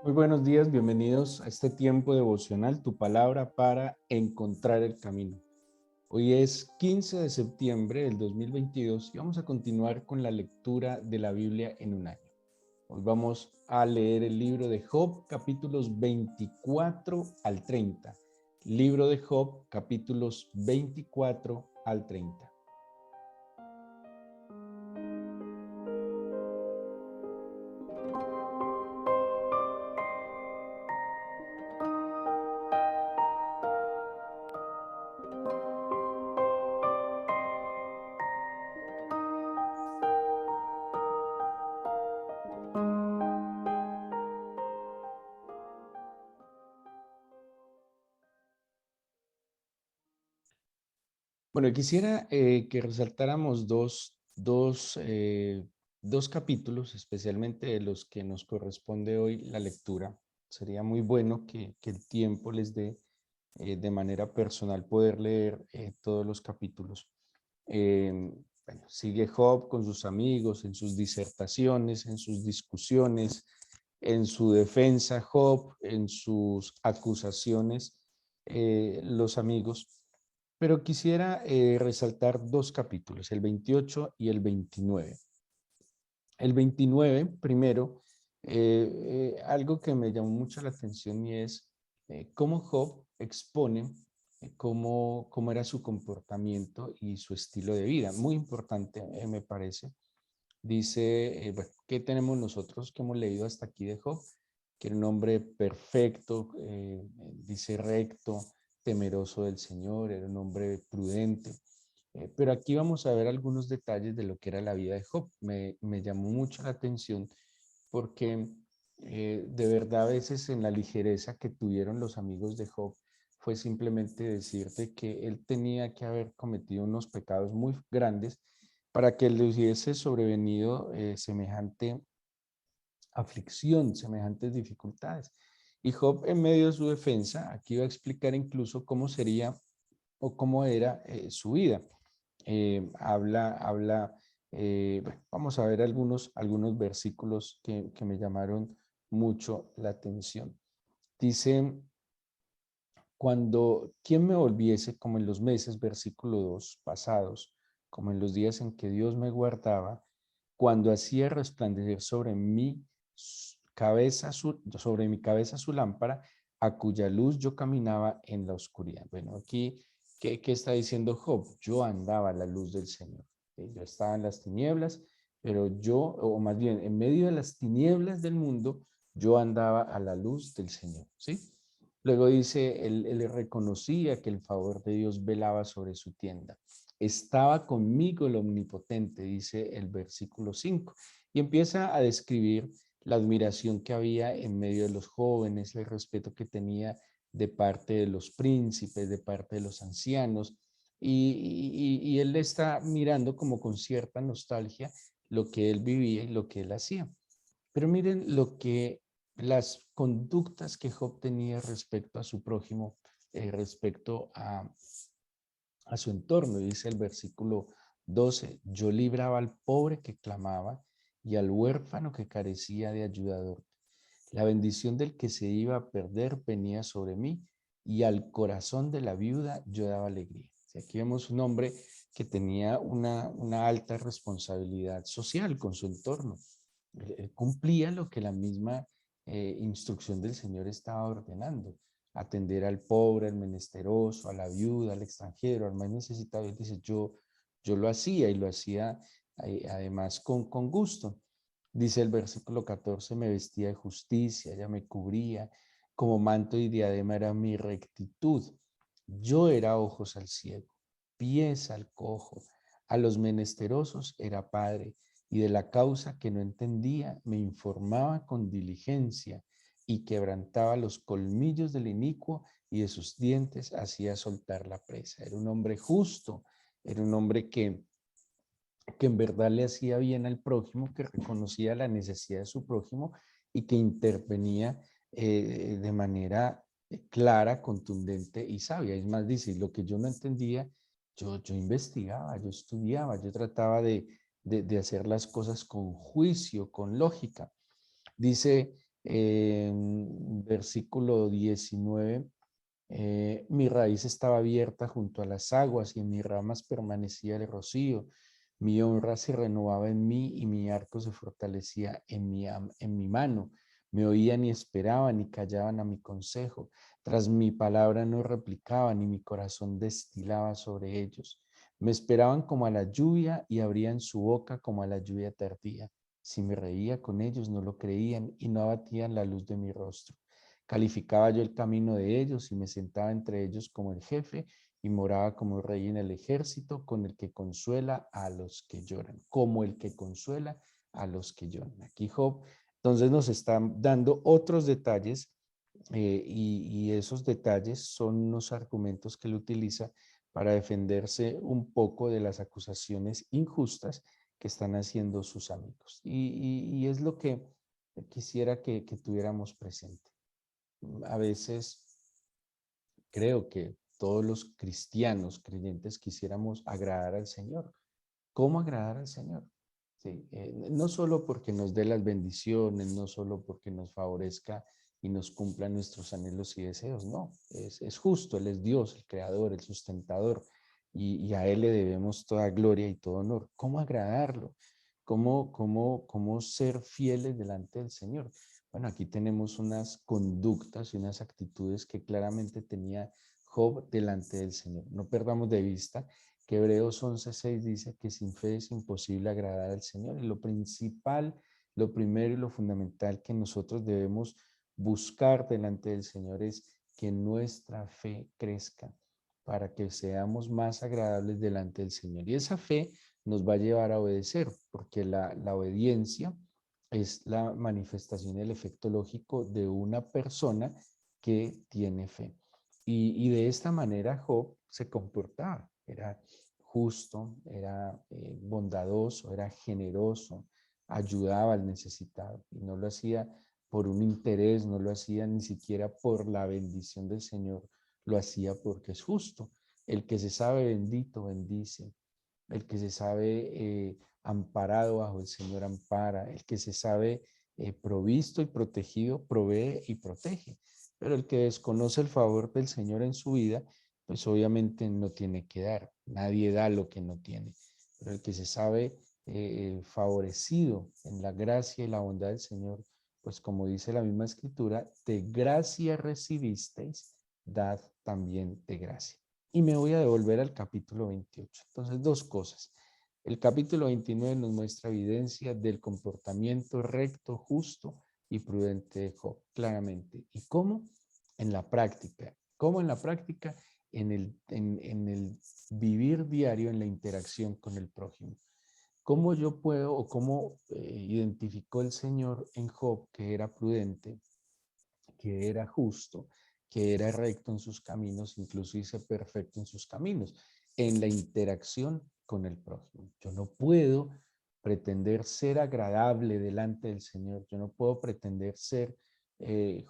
Muy buenos días, bienvenidos a este tiempo devocional, tu palabra para encontrar el camino. Hoy es 15 de septiembre del 2022 y vamos a continuar con la lectura de la Biblia en un año. Hoy vamos a leer el libro de Job, capítulos 24 al 30. Libro de Job, capítulos 24 al 30. Bueno, quisiera que resaltáramos dos capítulos, especialmente de los que nos corresponde hoy la lectura. Sería muy bueno que el tiempo les dé de manera personal poder leer todos los capítulos. Bueno, sigue Job con sus amigos, en sus disertaciones, en sus discusiones, en su defensa Job, en sus acusaciones, los amigos. Pero quisiera resaltar dos capítulos, el 28 y el 29. El 29, primero, algo que me llamó mucho la atención y es cómo Job expone cómo era su comportamiento y su estilo de vida. Muy importante, me parece. Dice, bueno, ¿qué tenemos nosotros que hemos leído hasta aquí de Job? Que era un hombre perfecto, dice recto, temeroso del Señor, era un hombre prudente. Pero aquí vamos a ver algunos detalles de lo que era la vida de Job. Me llamó mucho la atención porque de verdad a veces en la ligereza que tuvieron los amigos de Job fue simplemente decirte que él tenía que haber cometido unos pecados muy grandes para que le hubiese sobrevenido semejante aflicción, semejantes dificultades. Y Job, en medio de su defensa, aquí va a explicar incluso cómo sería o cómo era su vida. Bueno, vamos a ver algunos versículos que me llamaron mucho la atención. Dice, ¿quién me volviese como en los meses, versículo 2, pasados, como en los días en que Dios me guardaba, cuando hacía resplandecer sobre mi cabeza su lámpara, a cuya luz yo caminaba en la oscuridad? Bueno, aquí, ¿qué está diciendo Job? Yo andaba a la luz del Señor. Yo estaba en las tinieblas, pero yo, o más bien, en medio de las tinieblas del mundo, yo andaba a la luz del Señor, ¿sí? Luego dice, él reconocía que el favor de Dios velaba sobre su tienda. Estaba conmigo el omnipotente, dice el versículo 5. Y empieza a describir la admiración que había en medio de los jóvenes, el respeto que tenía de parte de los príncipes, de parte de los ancianos. Y él está mirando como con cierta nostalgia lo que él vivía y lo que él hacía. Pero miren las conductas que Job tenía respecto a su prójimo, respecto a su entorno. Dice el versículo 12, yo libraba al pobre que clamaba y al huérfano que carecía de ayudador. La bendición del que se iba a perder venía sobre mí y al corazón de la viuda yo daba alegría. Aquí vemos un hombre que tenía una alta responsabilidad social con su entorno. Él cumplía lo que la misma instrucción del Señor estaba ordenando: atender al pobre, al menesteroso, a la viuda, al extranjero, al más necesitado. Él dice, yo lo hacía y lo hacía además con gusto. Dice el versículo 14, me vestía de justicia, ella me cubría, como manto y diadema era mi rectitud. Yo era ojos al ciego, pies al cojo, a los menesterosos era padre, y de la causa que no entendía me informaba con diligencia, y quebrantaba los colmillos del inicuo, y de sus dientes hacía soltar la presa. Era un hombre justo, era un hombre que en verdad le hacía bien al prójimo, que reconocía la necesidad de su prójimo y que intervenía de manera clara, contundente y sabia. Es más, dice, lo que yo no entendía, yo investigaba, yo estudiaba, yo trataba de hacer las cosas con juicio, con lógica. Dice Versículo 19. Mi raíz estaba abierta junto a las aguas y en mis ramas permanecía el rocío. Mi honra se renovaba en mí y mi arco se fortalecía en mi mano. Me oían y esperaban y callaban a mi consejo. Tras mi palabra no replicaban y mi corazón destilaba sobre ellos. Me esperaban como a la lluvia y abrían su boca como a la lluvia tardía. Si me reía con ellos, no lo creían y no abatían la luz de mi rostro. Calificaba yo el camino de ellos y me sentaba entre ellos como el jefe y moraba como rey en el ejército con el que consuela a los que lloran, como el que consuela a los que lloran. Aquí Job entonces nos está dando otros detalles y esos detalles son unos argumentos que él utiliza para defenderse un poco de las acusaciones injustas que están haciendo sus amigos. Y es lo que quisiera que tuviéramos presente. A veces creo que todos los cristianos creyentes quisiéramos agradar al Señor. ¿Cómo agradar al Señor? Sí, no solo porque nos dé las bendiciones, no solo porque nos favorezca y nos cumpla nuestros anhelos y deseos, no, es justo, Él es Dios, el creador, el sustentador, y a Él le debemos toda gloria y todo honor. ¿Cómo agradarlo? ¿Cómo ser fieles delante del Señor? Bueno, aquí tenemos unas conductas y unas actitudes que claramente tenía Job delante del Señor. No perdamos de vista que Hebreos 11:6 dice que sin fe es imposible agradar al Señor. Y lo principal, lo primero y lo fundamental que nosotros debemos buscar delante del Señor es que nuestra fe crezca para que seamos más agradables delante del Señor. Y esa fe nos va a llevar a obedecer, porque la obediencia es la manifestación, el efecto lógico de una persona que tiene fe. Y de esta manera Job se comportaba, era justo, era bondadoso, era generoso, ayudaba al necesitado y no lo hacía por un interés, no lo hacía ni siquiera por la bendición del Señor, lo hacía porque es justo. El que se sabe bendito bendice, el que se sabe amparado bajo el Señor ampara, el que se sabe provisto y protegido provee y protege. Pero el que desconoce el favor del Señor en su vida, pues obviamente no tiene que dar. Nadie da lo que no tiene. Pero el que se sabe favorecido en la gracia y la bondad del Señor, pues como dice la misma escritura, de gracia recibisteis, dad también de gracia. Y me voy a devolver al capítulo 28. Entonces, dos cosas. El capítulo 29 nos muestra evidencia del comportamiento recto, justo y prudente de Job, claramente. ¿Y cómo? En la práctica. ¿Cómo en la práctica? En el vivir diario, en la interacción con el prójimo. ¿Cómo yo puedo o cómo identificó el Señor en Job que era prudente, que era justo, que era recto en sus caminos, incluso dice perfecto en sus caminos, en la interacción con el prójimo? Yo no puedo pretender ser agradable delante del Señor, yo no puedo pretender ser eh,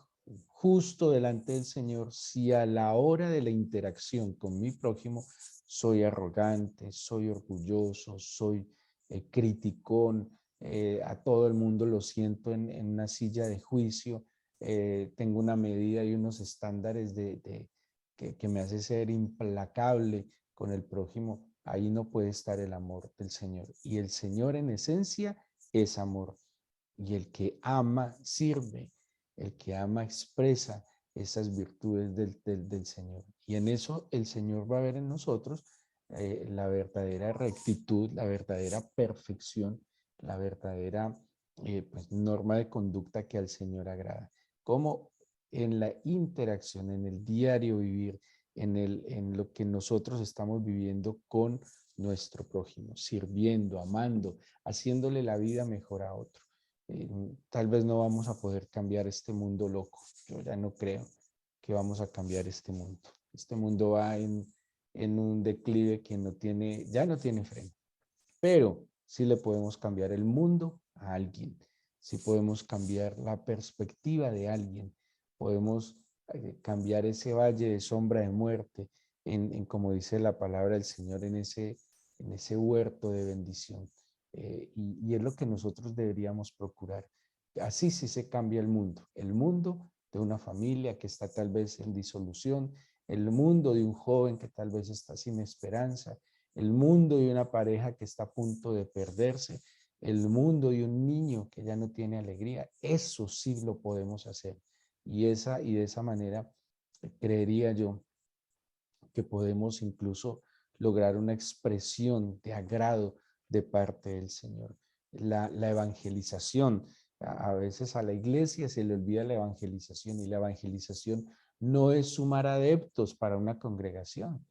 justo delante del Señor si a la hora de la interacción con mi prójimo soy arrogante, soy orgulloso, soy criticón, a todo el mundo lo siento en una silla de juicio, tengo una medida y unos estándares que me hace ser implacable con el prójimo, ahí no puede estar el amor del Señor. Y el Señor en esencia es amor. Y el que ama sirve, el que ama expresa esas virtudes del Señor. Y en eso el Señor va a ver en nosotros la verdadera rectitud, la verdadera perfección, la verdadera pues, norma de conducta que al Señor agrada. Como en la interacción, en el diario vivir, en lo que nosotros estamos viviendo con nuestro prójimo, sirviendo, amando, haciéndole la vida mejor a otro. Tal vez no vamos a poder cambiar este mundo loco. Yo ya no creo que vamos a cambiar este mundo. Este mundo va en un declive que no tiene, ya no tiene freno. Pero sí le podemos cambiar el mundo a alguien. Sí podemos cambiar la perspectiva de alguien. Podemos cambiar ese valle de sombra de muerte como dice la palabra del Señor, en ese huerto de bendición. Y es lo que nosotros deberíamos procurar, Así sí se cambia el mundo de una familia que está tal vez en disolución, el mundo de un joven que tal vez está sin esperanza, el mundo de una pareja que está a punto de perderse, el mundo de un niño que ya no tiene alegría. Eso sí lo podemos hacer. Y de esa manera creería yo que podemos incluso lograr una expresión de agrado de parte del Señor. La evangelización, a veces a la iglesia se le olvida la evangelización, y la evangelización no es sumar adeptos para una congregación.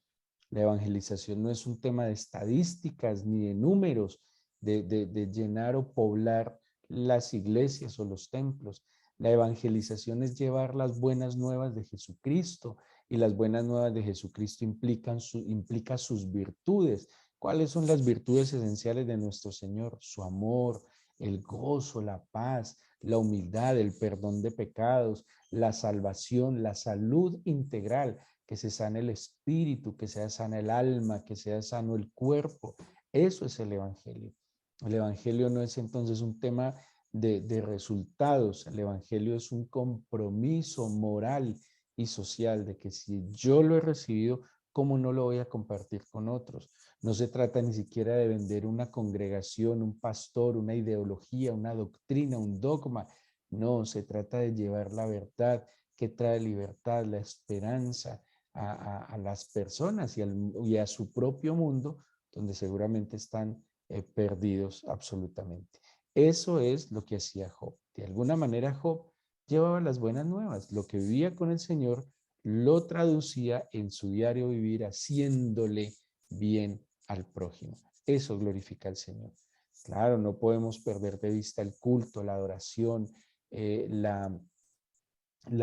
La evangelización no es un tema de estadísticas ni de números, de llenar o poblar las iglesias o los templos. La evangelización es llevar las buenas nuevas de Jesucristo, y las buenas nuevas de Jesucristo implica sus virtudes. ¿Cuáles son las virtudes esenciales de nuestro Señor? Su amor, el gozo, la paz, la humildad, el perdón de pecados, la salvación, la salud integral, que se sane el espíritu, que sea sana el alma, que sea sano el cuerpo. Eso es el Evangelio. El Evangelio no es entonces un tema de resultados. El Evangelio es un compromiso moral y social de que si yo lo he recibido, ¿cómo no lo voy a compartir con otros? No se trata ni siquiera de vender una congregación, un pastor, una ideología, una doctrina, un dogma. No, se trata de llevar la verdad que trae libertad, la esperanza a las personas y a su propio mundo, donde seguramente están perdidos absolutamente. Eso es lo que hacía Job. De alguna manera Job llevaba las buenas nuevas. Lo que vivía con el Señor lo traducía en su diario vivir, haciéndole bien al prójimo. Eso glorifica al Señor. Claro, no podemos perder de vista el culto, la adoración, la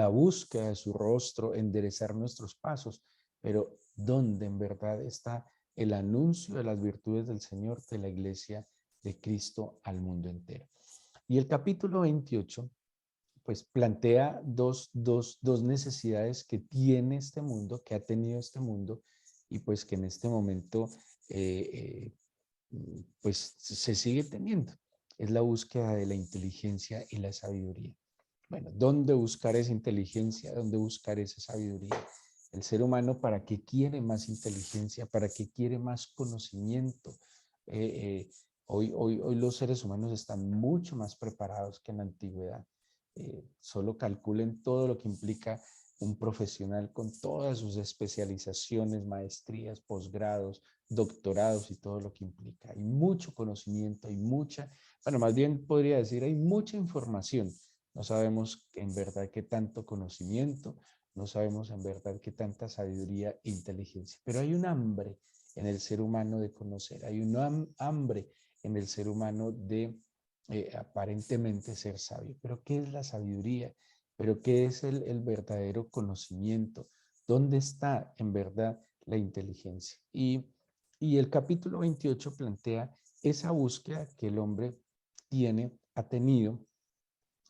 búsqueda de su rostro, enderezar nuestros pasos, pero ¿dónde en verdad está el anuncio de las virtudes del Señor, de la iglesia de Cristo al mundo entero? Y el capítulo 28 pues plantea dos necesidades que tiene este mundo, que ha tenido este mundo, y pues que en este momento pues se sigue teniendo. Es la búsqueda de la inteligencia y la sabiduría. Bueno, ¿dónde buscar esa inteligencia? ¿Dónde buscar esa sabiduría? El ser humano, ¿para qué quiere más inteligencia? ¿Para qué quiere más conocimiento? Hoy los seres humanos están mucho más preparados que en la antigüedad. Solo calculen todo lo que implica un profesional con todas sus especializaciones, maestrías, posgrados, doctorados y todo lo que implica. Hay mucho conocimiento, hay mucha, bueno, más bien podría decir, hay mucha información. No sabemos en verdad qué tanto conocimiento, no sabemos en verdad qué tanta sabiduría e inteligencia, pero hay un hambre en el ser humano de conocer, hay un hambre en el ser humano de aparentemente ser sabio. Pero ¿qué es la sabiduría? ¿Pero qué es el verdadero conocimiento? ¿Dónde está en verdad la inteligencia? Y el capítulo 28 plantea esa búsqueda que el hombre ha tenido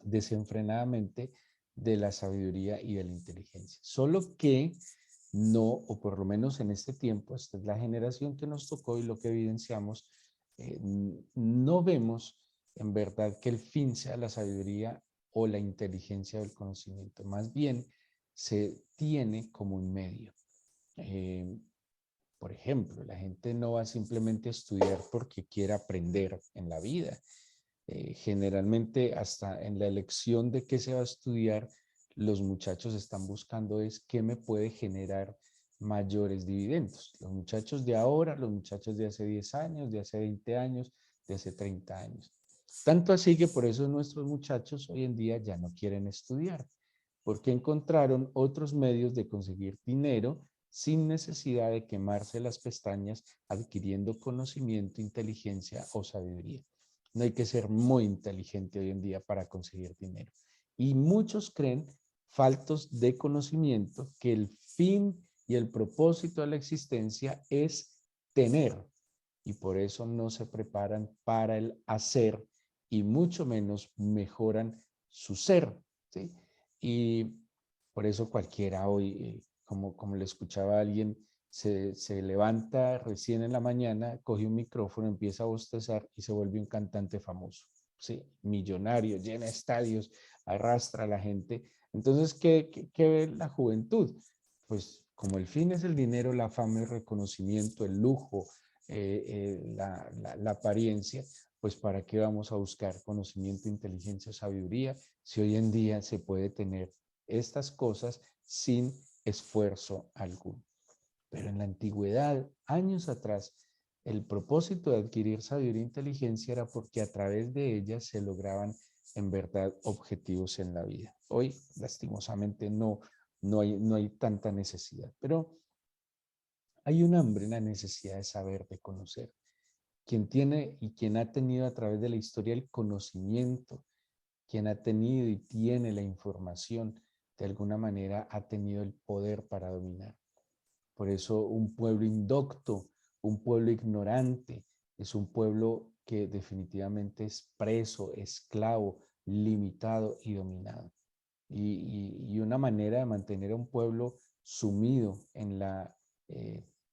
desenfrenadamente de la sabiduría y de la inteligencia. Solo que no, o por lo menos en este tiempo, esta es la generación que nos tocó y lo que evidenciamos, no vemos en verdad que el fin sea la sabiduría o la inteligencia del conocimiento. Más bien se tiene como un medio. Eh, por ejemplo, la gente no va simplemente a estudiar porque quiera aprender en la vida. Generalmente hasta en la elección de qué se va a estudiar, los muchachos están buscando es qué me puede generar mayores dividendos. Los muchachos de ahora, los muchachos de hace 10 años, de hace 20 años, de hace 30 años. Tanto así que por eso nuestros muchachos hoy en día ya no quieren estudiar, porque encontraron otros medios de conseguir dinero sin necesidad de quemarse las pestañas adquiriendo conocimiento, inteligencia o sabiduría. No hay que ser muy inteligente hoy en día para conseguir dinero. Y muchos creen, faltos de conocimiento, que el fin y el propósito de la existencia es tener. Y por eso no se preparan para el hacer y mucho menos mejoran su ser. ¿Sí? Y por eso cualquiera hoy, como le escuchaba a alguien, se levanta recién en la mañana, coge un micrófono, empieza a bostezar y se vuelve un cantante famoso. ¿sí? Millonario, llena estadios, arrastra a la gente. Entonces, ¿qué ve la juventud? Pues como el fin es el dinero, la fama, el reconocimiento, el lujo, la apariencia, pues ¿para qué vamos a buscar conocimiento, inteligencia, sabiduría si hoy en día se puede tener estas cosas sin esfuerzo alguno? Pero en la antigüedad, años atrás, el propósito de adquirir sabiduría e inteligencia era porque a través de ellas se lograban en verdad objetivos en la vida. Hoy, lastimosamente, no hay tanta necesidad, pero hay un hambre, una necesidad de saber, de conocer. Quien tiene y quien ha tenido a través de la historia el conocimiento, quien ha tenido y tiene la información, de alguna manera ha tenido el poder para dominar. Por eso un pueblo indocto, un pueblo ignorante, es un pueblo que definitivamente es preso, esclavo, limitado y dominado. Y una manera de mantener a un pueblo sumido en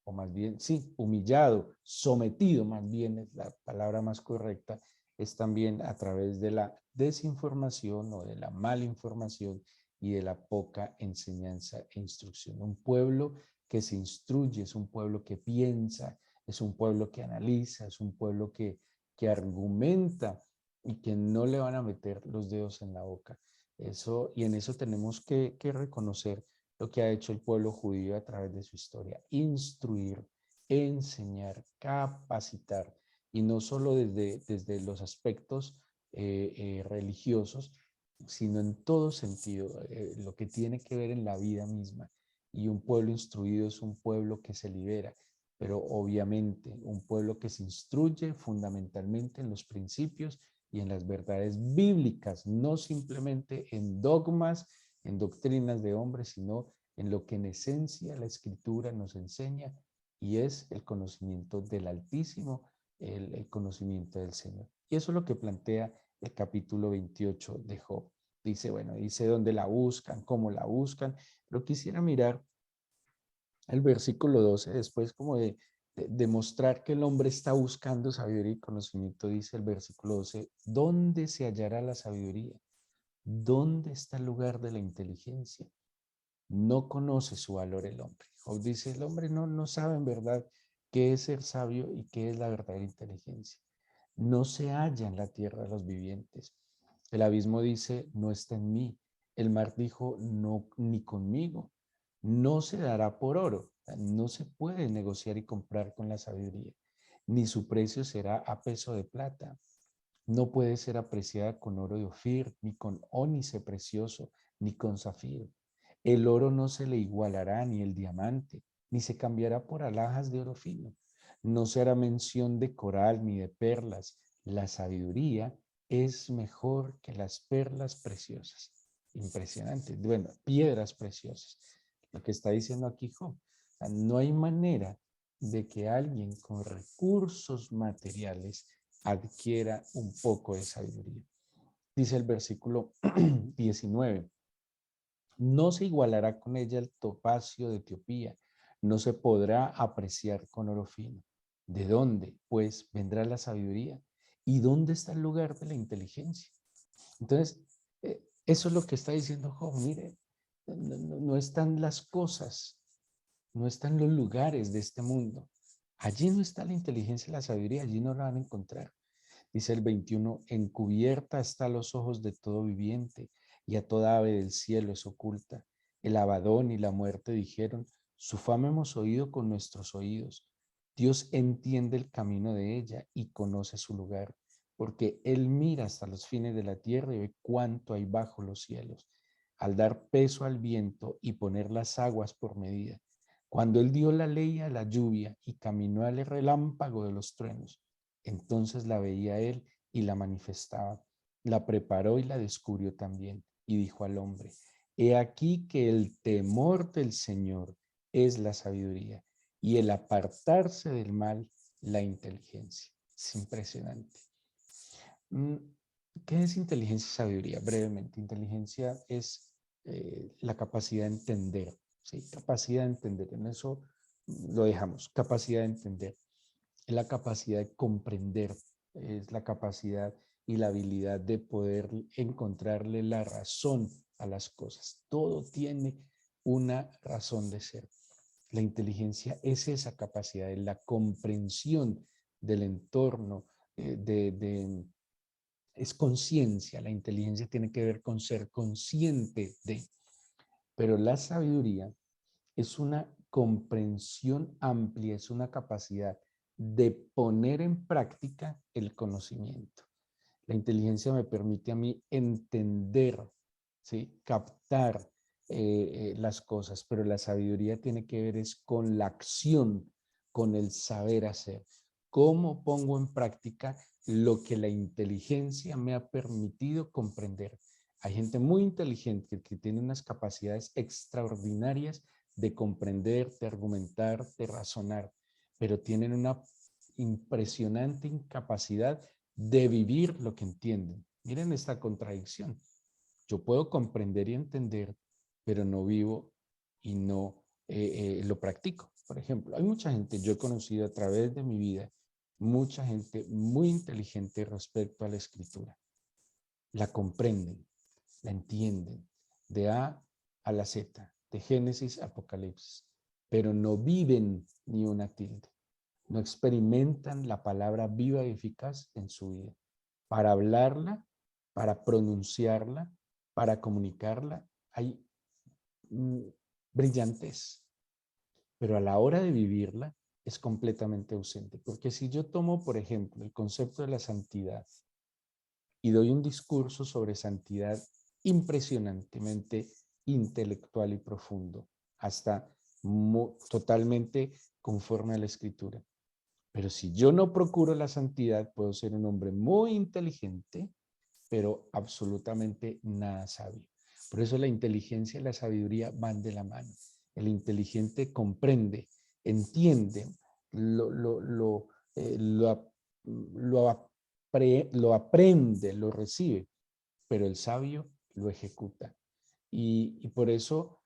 o más bien, sí, humillado, sometido, más bien es la palabra más correcta, es también a través de la desinformación o de la mala información y de la poca enseñanza e instrucción. Un pueblo que se instruye es un pueblo que piensa, es un pueblo que analiza, es un pueblo que argumenta y que no le van a meter los dedos en la boca. Eso, y en eso tenemos que reconocer lo que ha hecho el pueblo judío a través de su historia: instruir, enseñar, capacitar, y no solo desde los aspectos religiosos, sino en todo sentido, lo que tiene que ver en la vida misma. Y un pueblo instruido es un pueblo que se libera, pero obviamente un pueblo que se instruye fundamentalmente en los principios y en las verdades bíblicas, no simplemente en dogmas, en doctrinas de hombres, sino en lo que en esencia la Escritura nos enseña, y es el conocimiento del Altísimo, el conocimiento del Señor. Y eso es lo que plantea el capítulo 28 de Job. Dice, bueno, dice dónde la buscan, cómo la buscan, pero quisiera mirar el versículo 12, después como de demostrar que el hombre está buscando sabiduría y conocimiento. Dice el versículo 12, ¿dónde se hallará la sabiduría? ¿Dónde está el lugar de la inteligencia? No conoce su valor el hombre. Job dice, el hombre no sabe en verdad qué es ser sabio y qué es la verdadera inteligencia. No se halla en la tierra de los vivientes. El abismo dice, no está en mí. El mar dijo, no, ni conmigo. No se dará por oro. No se puede negociar y comprar con la sabiduría, ni su precio será a peso de plata. No puede ser apreciada con oro de Ofir, ni con ónice precioso, ni con zafiro. El oro no se le igualará, ni el diamante, ni se cambiará por alhajas de oro fino. No se hará mención de coral ni de perlas. La sabiduría es mejor que las perlas preciosas. Impresionante. Bueno, piedras preciosas. Lo que está diciendo aquí Job. No hay manera de que alguien con recursos materiales adquiera un poco de sabiduría. Dice el versículo 19, no se igualará con ella el topacio de Etiopía, no se podrá apreciar con oro fino. ¿De dónde, pues, vendrá la sabiduría? ¿Y dónde está el lugar de la inteligencia? Entonces, eso es lo que está diciendo Job. Mire, no están las cosas, no están los lugares de este mundo. Allí no está la inteligencia y la sabiduría, allí no la van a encontrar. Dice el 21, encubierta está a los ojos de todo viviente, y a toda ave del cielo es oculta. El Abadón y la muerte dijeron, su fama hemos oído con nuestros oídos. Dios entiende el camino de ella y conoce su lugar, porque Él mira hasta los fines de la tierra y ve cuánto hay bajo los cielos, al dar peso al viento y poner las aguas por medida. Cuando Él dio la ley a la lluvia y caminó al relámpago de los truenos, entonces la veía él y la manifestaba. La preparó y la descubrió también. Y dijo al hombre, he aquí que el temor del Señor es la sabiduría y el apartarse del mal, la inteligencia. Es impresionante. Mm, ¿Qué es inteligencia y sabiduría? Brevemente, inteligencia es la capacidad de entender, ¿sí? Capacidad de entender, en eso lo dejamos, capacidad de entender. Es la capacidad de comprender, es la capacidad y la habilidad de poder encontrarle la razón a las cosas. Todo tiene una razón de ser. La inteligencia es esa capacidad, de la comprensión del entorno, es conciencia. La inteligencia tiene que ver con ser consciente de, pero la sabiduría es una comprensión amplia, es una capacidad de poner en práctica el conocimiento. La inteligencia me permite a mí entender, ¿sí? Captar las cosas, pero la sabiduría tiene que ver es con la acción, con el saber hacer. ¿Cómo pongo en práctica lo que la inteligencia me ha permitido comprender? Hay gente muy inteligente que tiene unas capacidades extraordinarias de comprender, de argumentar, de razonar, pero tienen una impresionante incapacidad de vivir lo que entienden. Miren esta contradicción. Yo puedo comprender y entender, pero no vivo y no lo practico. Por ejemplo, hay mucha gente, yo he conocido a través de mi vida, mucha gente muy inteligente respecto a la escritura. La comprenden, la entienden, de A a la Z, de Génesis a Apocalipsis, pero no viven ni una tilde. No experimentan la palabra viva y eficaz en su vida. Para hablarla, para pronunciarla, para comunicarla, hay brillantez, pero a la hora de vivirla es completamente ausente. Porque si yo tomo, por ejemplo, el concepto de la santidad y doy un discurso sobre santidad impresionantemente intelectual y profundo, hasta totalmente conforme a la Escritura. Pero si yo no procuro la santidad, puedo ser un hombre muy inteligente, pero absolutamente nada sabio. Por eso la inteligencia y la sabiduría van de la mano. El inteligente comprende, entiende, lo aprende, lo recibe, pero el sabio lo ejecuta. Y por eso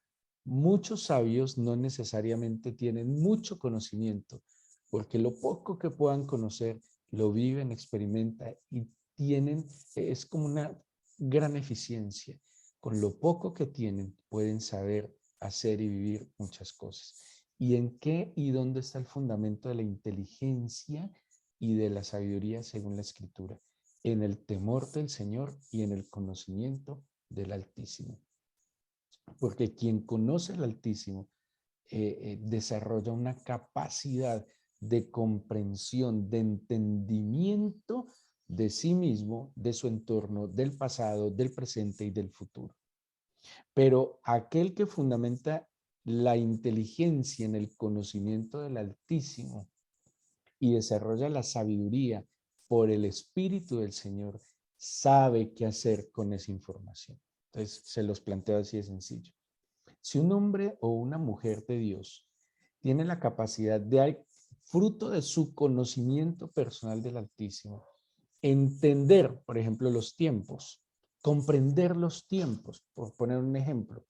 muchos sabios no necesariamente tienen mucho conocimiento, porque lo poco que puedan conocer lo viven, experimentan y tienen, es como una gran eficiencia. Con lo poco que tienen pueden saber hacer y vivir muchas cosas. ¿Y en qué y dónde está el fundamento de la inteligencia y de la sabiduría según la Escritura? En el temor del Señor y en el conocimiento del Altísimo. Porque quien conoce al Altísimo desarrolla una capacidad de comprensión, de entendimiento de sí mismo, de su entorno, del pasado, del presente y del futuro. Pero aquel que fundamenta la inteligencia en el conocimiento del Altísimo y desarrolla la sabiduría por el Espíritu del Señor, sabe qué hacer con esa información. Entonces, se los planteo así de sencillo. Si un hombre o una mujer de Dios tiene la capacidad de, fruto de su conocimiento personal del Altísimo, entender, por ejemplo, los tiempos, comprender los tiempos, por poner un ejemplo,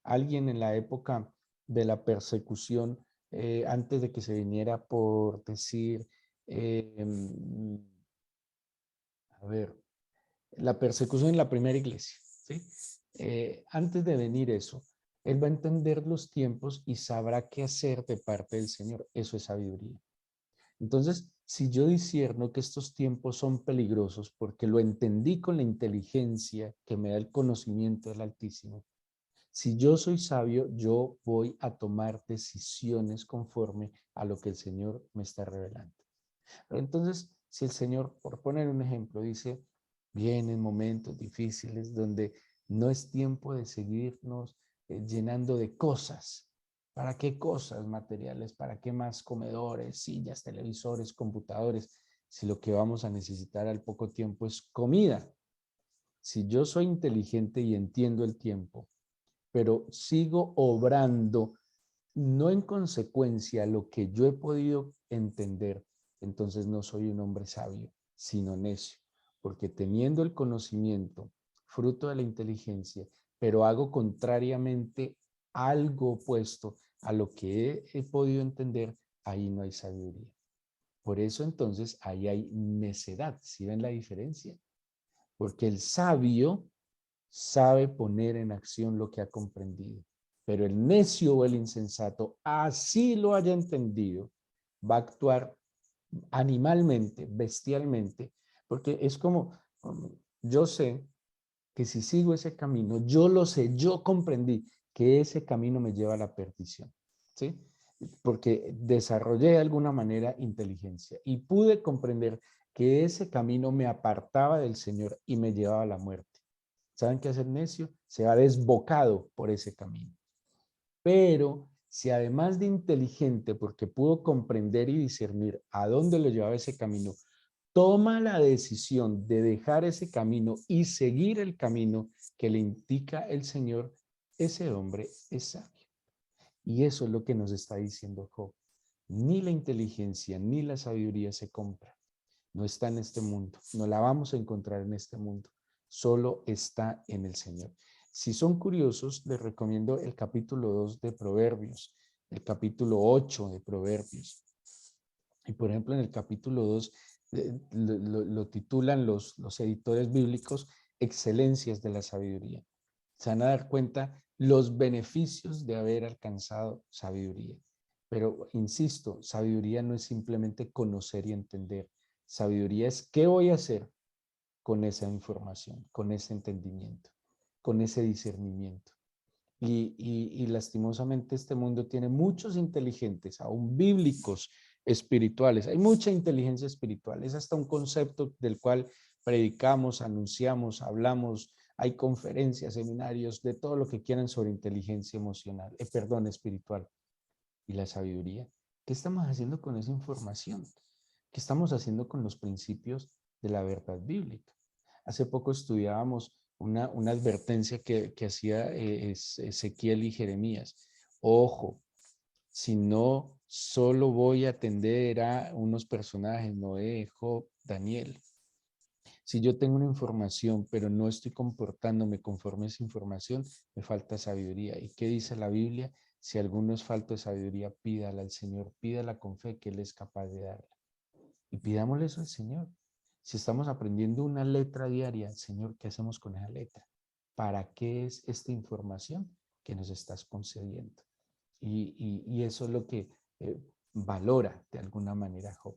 alguien en la época de la persecución, antes de que se viniera por decir, a ver, la persecución en la primera iglesia, ¿sí? Antes de venir eso, él va a entender los tiempos y sabrá qué hacer de parte del Señor. Eso es sabiduría. Entonces, si yo discierno que estos tiempos son peligrosos porque lo entendí con la inteligencia que me da el conocimiento del Altísimo, si yo soy sabio, yo voy a tomar decisiones conforme a lo que el Señor me está revelando. Pero entonces, si el Señor, por poner un ejemplo, dice, vienen momentos difíciles donde no es tiempo de seguirnos llenando de cosas. ¿Para qué cosas materiales? ¿Para qué más comedores, sillas, televisores, computadores? Si lo que vamos a necesitar al poco tiempo es comida. Si yo soy inteligente y entiendo el tiempo, pero sigo obrando no en consecuencia a lo que yo he podido entender, entonces no soy un hombre sabio, sino necio, porque teniendo el conocimiento, fruto de la inteligencia, pero hago contrariamente algo opuesto a lo que he podido entender, ahí no hay sabiduría. Por eso entonces ahí hay necedad. ¿Sí ven la diferencia? porque el sabio sabe poner en acción lo que ha comprendido, pero el necio o el insensato, así lo haya entendido, va a actuar animalmente, bestialmente, porque es como, yo sé que si sigo ese camino, yo lo sé, yo comprendí que ese camino me lleva a la perdición, ¿sí? Porque desarrollé de alguna manera inteligencia y pude comprender que ese camino me apartaba del Señor y me llevaba a la muerte. ¿Saben qué hace el necio? Se va desbocado por ese camino. Pero si además de inteligente, porque pudo comprender y discernir a dónde lo llevaba ese camino, toma la decisión de dejar ese camino y seguir el camino que le indica el Señor, ese hombre es sabio. Y eso es lo que nos está diciendo Job. Ni la inteligencia ni la sabiduría se compra. No está en este mundo. No la vamos a encontrar en este mundo. Solo está en el Señor. Si son curiosos, les recomiendo el capítulo 2 de Proverbios, el capítulo 8 de Proverbios. Y por ejemplo, en el capítulo 2 lo titulan los editores bíblicos Excelencias de la Sabiduría. Se van a dar cuenta los beneficios de haber alcanzado sabiduría. Pero, insisto, sabiduría no es simplemente conocer y entender. Sabiduría es qué voy a hacer con esa información, con ese entendimiento, con ese discernimiento. Y lastimosamente este mundo tiene muchos inteligentes, aún bíblicos, espirituales. Hay mucha inteligencia espiritual. Es hasta un concepto del cual predicamos, anunciamos, hablamos. Hay conferencias, seminarios, de todo lo que quieran sobre inteligencia emocional, perdón, espiritual. ¿Y la sabiduría? ¿Qué estamos haciendo con esa información? ¿Qué estamos haciendo con los principios de la verdad bíblica? Hace poco estudiábamos una advertencia que hacía Ezequiel y Jeremías. Ojo, si no solo voy a atender a unos personajes, Noé, Job, Daniel. Si yo tengo una información, pero no estoy comportándome conforme a esa información, me falta sabiduría. ¿Y qué dice la Biblia? Si a alguno es falta de sabiduría, pídala al Señor, pídala con fe que Él es capaz de darla. Y pidámosle eso al Señor. Si estamos aprendiendo una letra diaria, Señor, ¿qué hacemos con esa letra? ¿Para qué es esta información que nos estás concediendo? Y eso es lo que valora de alguna manera Job,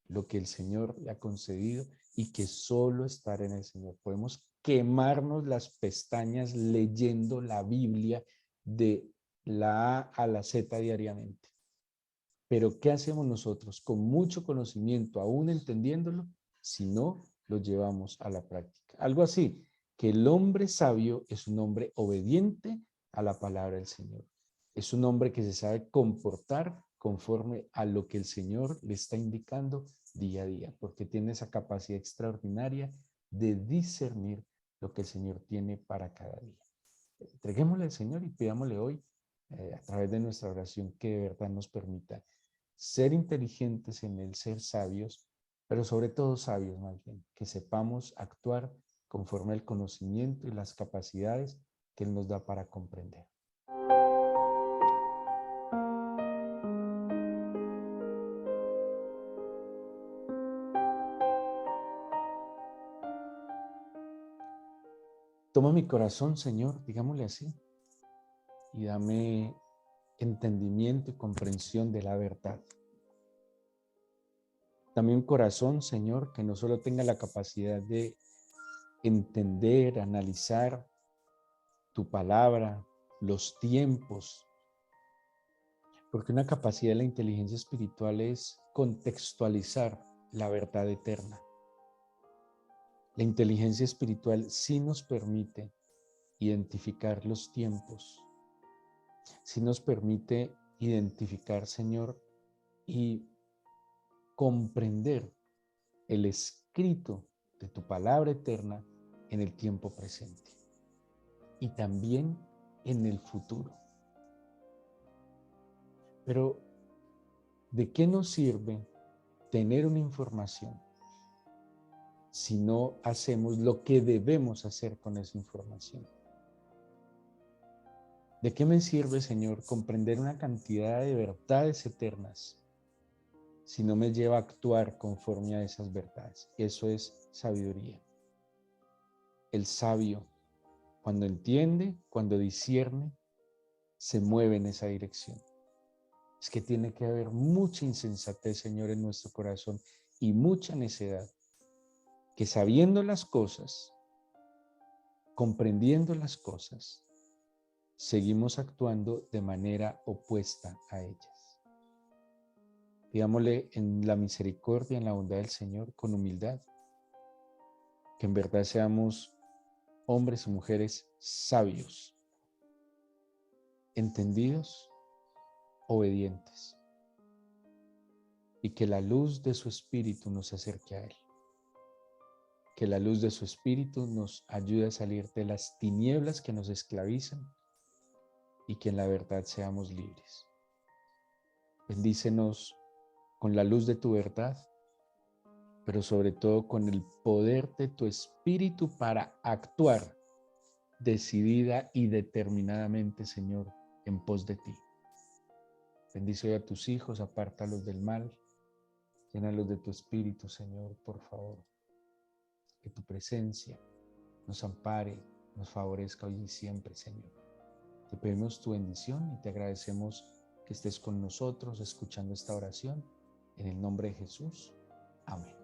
lo que el Señor le ha concedido y que solo estar en el Señor. Podemos quemarnos las pestañas leyendo la Biblia de la A a la Z diariamente. Pero ¿qué hacemos nosotros con mucho conocimiento, aún entendiéndolo, si no lo llevamos a la práctica? Algo así, que el hombre sabio es un hombre obediente a la palabra del Señor. Es un hombre que se sabe comportar conforme a lo que el Señor le está indicando día a día, porque tiene esa capacidad extraordinaria de discernir lo que el Señor tiene para cada día. Entreguémosle al Señor y pidámosle hoy, a través de nuestra oración, que de verdad nos permita ser inteligentes en el ser sabios, pero sobre todo sabios más bien, que sepamos actuar conforme al conocimiento y las capacidades que Él nos da para comprender. Toma mi corazón, Señor, digámosle así, y dame entendimiento y comprensión de la verdad. Dame un corazón, Señor, que no solo tenga la capacidad de entender, analizar tu palabra, los tiempos, porque una capacidad de la inteligencia espiritual es contextualizar la verdad eterna. La inteligencia espiritual sí nos permite identificar los tiempos, sí nos permite identificar, Señor, y comprender el escrito de tu palabra eterna en el tiempo presente y también en el futuro. Pero, ¿de qué nos sirve tener una información si no hacemos lo que debemos hacer con esa información? ¿De qué me sirve, Señor, comprender una cantidad de verdades eternas si no me lleva a actuar conforme a esas verdades? Eso es sabiduría. El sabio, cuando entiende, cuando discierne, se mueve en esa dirección. Es que tiene que haber mucha insensatez, Señor, en nuestro corazón y mucha necedad, que sabiendo las cosas, comprendiendo las cosas, seguimos actuando de manera opuesta a ellas. Pidámosle en la misericordia, en la bondad del Señor, con humildad, que en verdad seamos hombres y mujeres sabios, entendidos, obedientes, y que la luz de su Espíritu nos acerque a Él. Que la luz de su Espíritu nos ayude a salir de las tinieblas que nos esclavizan y que en la verdad seamos libres. Bendícenos con la luz de tu verdad, pero sobre todo con el poder de tu Espíritu para actuar decidida y determinadamente, Señor, en pos de ti. Bendice hoy a tus hijos, apártalos del mal, llénalos de tu Espíritu, Señor, por favor. Que tu presencia nos ampare, nos favorezca hoy y siempre, Señor. Te pedimos tu bendición y te agradecemos que estés con nosotros escuchando esta oración. En el nombre de Jesús. Amén.